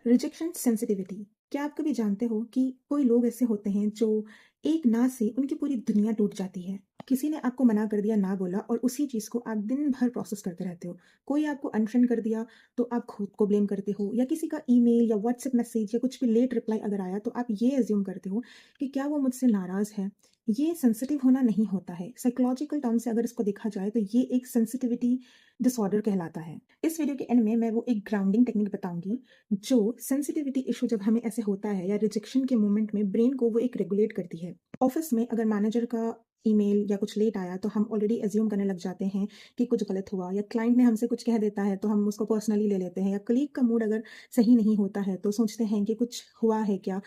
Rejection sensitivity. क्या आप कभी जानते हो कि कोई लोग ऐसे होते हैं जो एक ना से उनकी पूरी दुनिया टूट जाती है। किसी ने आपको मना कर दिया, ना बोला, और उसी चीज़ को आप दिन भर प्रोसेस करते रहते हो। कोई आपको अनफ्रेंड कर दिया तो आप खुद को ब्लेम करते हो, या किसी का ईमेल या व्हाट्सएप मैसेज या कुछ भी लेट रिप्लाई अगर आया तो आप ये एज्यूम करते हो कि क्या वो मुझसे नाराज़ है। ये सेंसिटिव होना नहीं होता है। साइकोलॉजिकल टर्म से अगर इसको देखा जाए तो ये एक सेंसिटिविटी डिसऑर्डर कहलाता है। इस वीडियो के एंड में मैं वो एक ग्राउंडिंग टेक्निक बताऊंगी जो सेंसिटिविटी इशू जब हमें ऐसे होता है या रिजेक्शन के मोमेंट में ब्रेन को वो एक रेगुलेट करती है। ऑफिस में अगर मैनेजर का ईमेल या कुछ लेट आया तो हम ऑलरेडी एज्यूम करने लग जाते हैं कि कुछ गलत हुआ, या क्लाइंट ने हमसे कुछ कह देता है तो हम उसको पर्सनली ले लेते हैं, या कलीग का मूड अगर सही नहीं होता है तो सोचते हैं कि कुछ हुआ है क्या।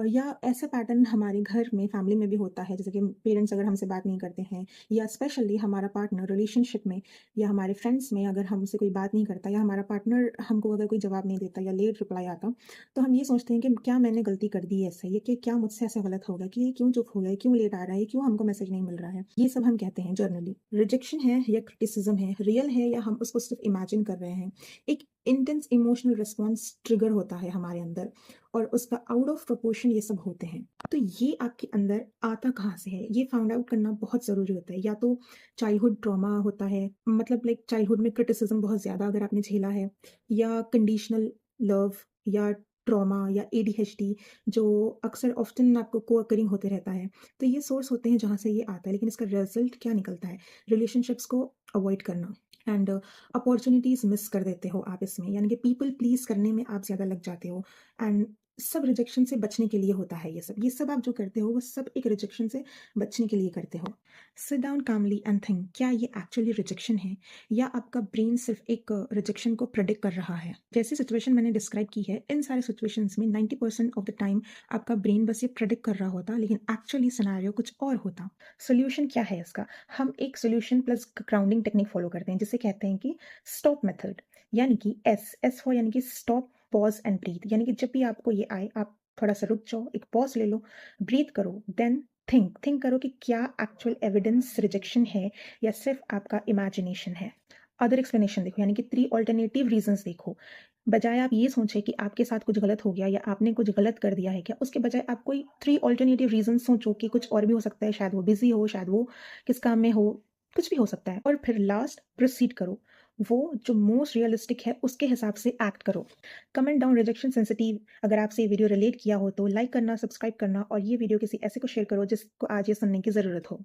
या ऐसा पैटर्न हमारे घर में फैमिली में भी होता है, जैसे कि पेरेंट्स अगर हमसे बात नहीं करते हैं, या स्पेशली हमारा पार्टनर रिलेशनशिप में या हमारे फ्रेंड्स में अगर हमसे कोई बात नहीं करता, या हमारा पार्टनर हमको अगर कोई जवाब नहीं देता या लेट रिप्लाई आता, तो हम ये सोचते हैं कि क्या मैंने गलती कर दी है ऐसे, ये कि क्या मुझसे ऐसा गलत होगा, कि ये क्यों चुप हो गया, क्यों लेट आ रहा है, क्यों हमको मैसेज नहीं मिल रहा है। ये सब हम कहते हैं जर्नली। रिजेक्शन है या क्रिटिसिज्म है, रियल है या हम उसको सिर्फ इमेजिन कर रहे हैं, एक इंटेंस इमोशनल रिस्पॉन्स ट्रिगर होता है हमारे अंदर, और उसका आउट ऑफ प्रोपोर्शन ये सब होते हैं। तो ये आपके अंदर आता कहाँ से है, ये फाइंड आउट करना बहुत ज़रूरी होता है। या तो चाइल्डहुड ट्रॉमा होता है, मतलब लाइक चाइल्डहुड में क्रिटिसिज्म बहुत ज़्यादा अगर आपने झेला है, या कंडीशनल लव, या ट्रॉमा, या एडीएचडी जो अक्सर ऑफ्टन आपको को-अकरिंग होते रहता है। तो ये सोर्स होते हैं जहाँ से ये आता है, लेकिन इसका रिजल्ट क्या निकलता है? रिलेशनशिप्स को अवॉइड करना, एंड अपॉर्चुनिटीज़ मिस कर देते हो आप इसमें, यानी कि पीपल प्लीज़ करने में आप ज़्यादा लग जाते हो। एंड सब रिजेक्शन से बचने के लिए होता है ये सब आप जो करते हो वो सब एक रिजेक्शन से बचने के लिए करते हो। Sit down calmly and think, क्या ये एक्चुअली रिजेक्शन है, या आपका ब्रेन सिर्फ एक रिजेक्शन को प्रेडिक्ट कर रहा है। जैसी सिचुएशन मैंने डिस्क्राइब की है, इन सारे सिचुएशंस में 90% ऑफ द टाइम आपका ब्रेन बस ये प्रेडिक्ट कर रहा होता, लेकिन एक्चुअली सिनेरियो कुछ और होता। सोल्यूशन क्या है इसका? हम एक solution plus grounding technique follow करते हैं, जिसे कहते हैं कि स्टॉप मेथड, यानी कि एस फॉर यानी कि स्टॉप, पॉज एंड ब्रीथ। यानी कि जब भी आपको ये आए आप थोड़ा सा रुक जाओ, एक पॉज ले लो, ब्रीथ करो, देन थिंक करो कि क्या एक्चुअल एविडेंस रिजेक्शन है या सिर्फ आपका इमेजिनेशन है। अदर एक्सप्लेनेशन देखो, यानी कि 3 ऑल्टरनेटिव रीजंस देखो। बजाय आप ये सोचें कि आपके साथ कुछ गलत हो गया या आपने कुछ गलत कर दिया है क्या, उसके बजाय आप कोई 3 ऑल्टरनेटिव रीजन सोचो कि कुछ और भी हो सकता है, शायद वो बिजी हो, शायद वो किस काम में हो, कुछ भी हो सकता है। और फिर लास्ट प्रोसीड करो, वो जो मोस्ट रियलिस्टिक है उसके हिसाब से एक्ट करो। Comment down rejection sensitive. अगर आपसे ये वीडियो रिलेट किया हो तो लाइक करना, सब्सक्राइब करना, और ये वीडियो किसी ऐसे को शेयर करो जिसको आज ये सुनने की ज़रूरत हो।